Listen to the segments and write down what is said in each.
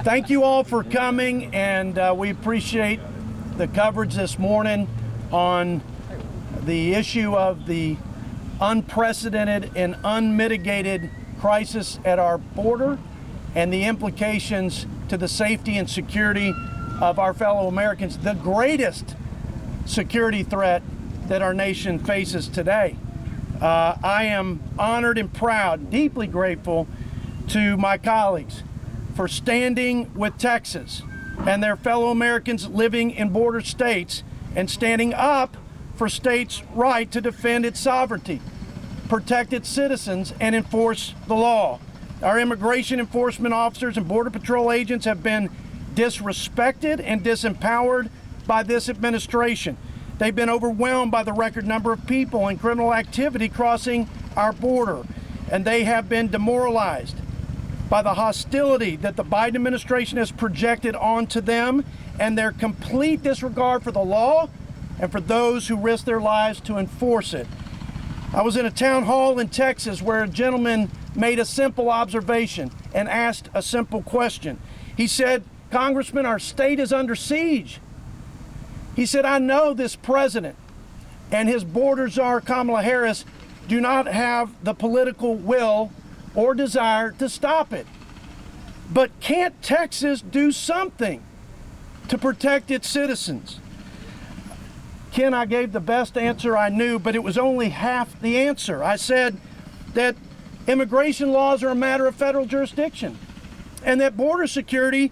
Thank you all for coming, and we appreciate the coverage this morning on the issue of the unprecedented and unmitigated crisis at our border and the implications to the safety and security of our fellow Americans, the greatest security threat that our nation faces today. I am honored and proud, deeply grateful to my colleagues for standing with Texas and their fellow Americans living in border states and standing up for states' right to defend its sovereignty, protect its citizens, and enforce the law. Our immigration enforcement officers and Border Patrol agents have been disrespected and disempowered by this administration. They've been overwhelmed by the record number of people and criminal activity crossing our border, and they have been demoralized by the hostility that the Biden administration has projected onto them and their complete disregard for the law and for those who risk their lives to enforce it. I was in a town hall in Texas where a gentleman made a simple observation and asked a simple question. He said, "Congressman, our state is under siege." He said, "I know this president and his border czar Kamala Harris do not have the political will or desire to stop it. But can't Texas do something to protect its citizens?" Ken, I gave the best answer I knew, but it was only half the answer. I said that immigration laws are a matter of federal jurisdiction and that border security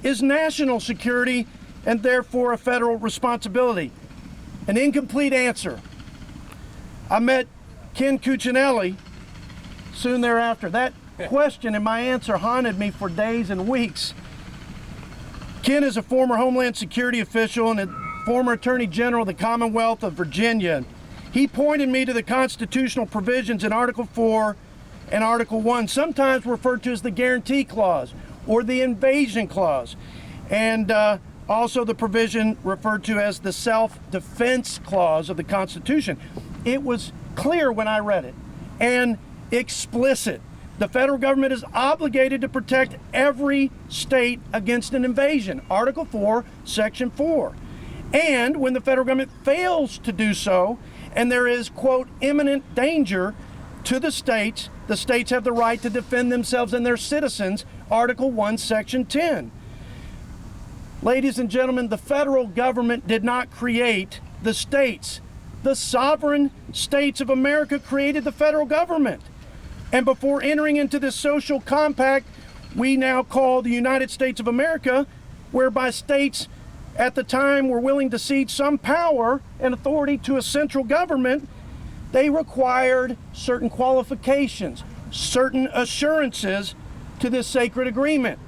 is national security and therefore a federal responsibility. An incomplete answer. I met Ken Cuccinelli soon thereafter. That question and my answer haunted me for days and weeks. Ken is a former Homeland Security official and a former Attorney General of the Commonwealth of Virginia. He pointed me to the constitutional provisions in Article 4 and Article 1, sometimes referred to as the Guarantee Clause or the Invasion Clause, and also the provision referred to as the Self-Defense Clause of the Constitution. It was clear when I read it and explicit. The federal government is obligated to protect every state against an invasion, Article 4, Section 4. And when the federal government fails to do so, and there is, quote, imminent danger to the states have the right to defend themselves and their citizens, Article 1, Section 10. Ladies and gentlemen, the federal government did not create the states. The sovereign states of America created the federal government. And before entering into this social compact we now call the United States of America, whereby states at the time were willing to cede some power and authority to a central government, they required certain qualifications, certain assurances to this sacred agreement.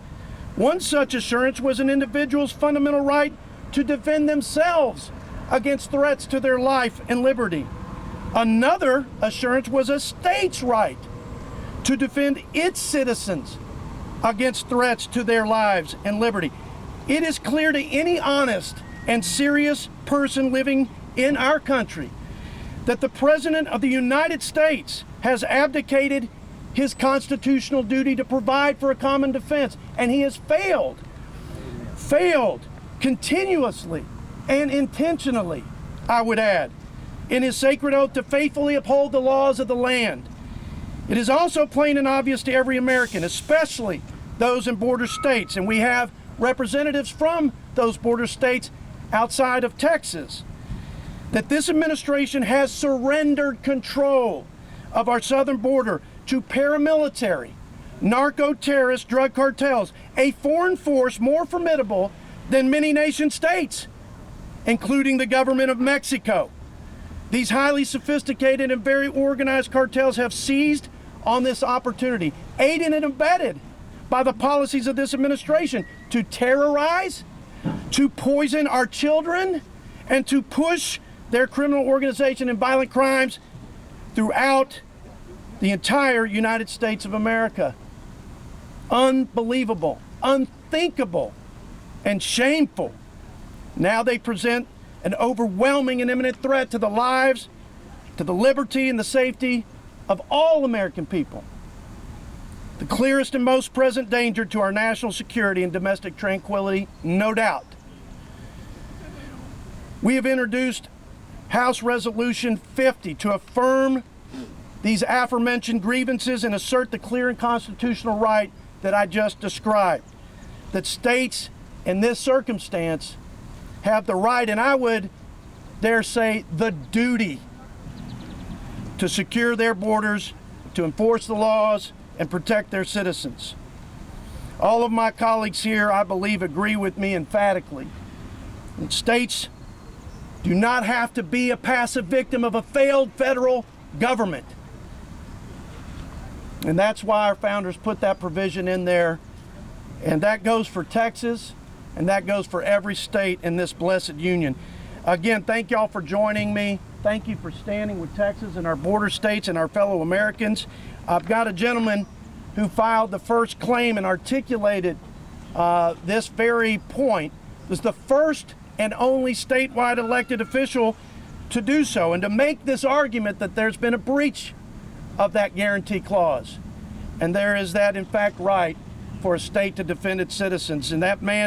One such assurance was an individual's fundamental right to defend themselves against threats to their life and liberty. Another assurance was a state's right to defend its citizens against threats to their lives and liberty. It is clear to any honest and serious person living in our country that the President of the United States has abdicated his constitutional duty to provide for a common defense, and he has failed continuously and intentionally, I would add, in his sacred oath to faithfully uphold the laws of the land. It is also plain and obvious to every American, especially those in border states, and we have representatives from those border states outside of Texas, that this administration has surrendered control of our southern border to paramilitary, narco-terrorist drug cartels, a foreign force more formidable than many nation states, including the government of Mexico. These highly sophisticated and very organized cartels have seized on this opportunity, aided and abetted by the policies of this administration, to terrorize, to poison our children, and to push their criminal organization and violent crimes throughout the entire United States of America. Unbelievable, unthinkable, and shameful. Now they present an overwhelming and imminent threat to the lives, to the liberty and the safety of all American people. The clearest and most present danger to our national security and domestic tranquility, no doubt. We have introduced House Resolution 50 to affirm these aforementioned grievances and assert the clear and constitutional right that I just described. That states in this circumstance have the right, and I would dare say the duty, to secure their borders, to enforce the laws, and protect their citizens. All of my colleagues here, I believe, agree with me emphatically that states do not have to be a passive victim of a failed federal government. And that's why our founders put that provision in there. And that goes for Texas, and that goes for every state in this blessed union. Again, thank y'all for joining me. Thank you for standing with Texas and our border states and our fellow Americans. I've got a gentleman who filed the first claim and articulated this very point. Was the first and only statewide elected official to do so and to make this argument that there's been a breach of that guarantee clause. And there is that, in fact, right for a state to defend its citizens. And that man